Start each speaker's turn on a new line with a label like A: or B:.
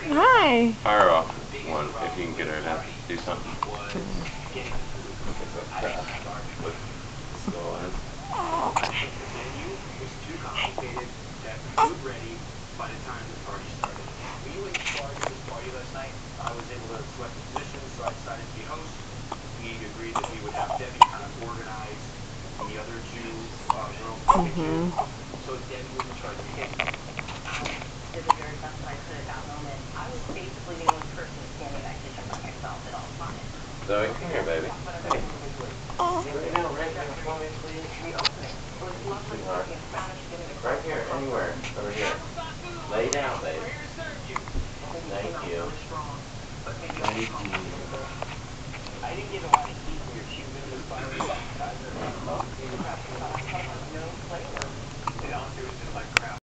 A: Hi.
B: Fire off one if you can get her to do something.
A: Mm-hmm.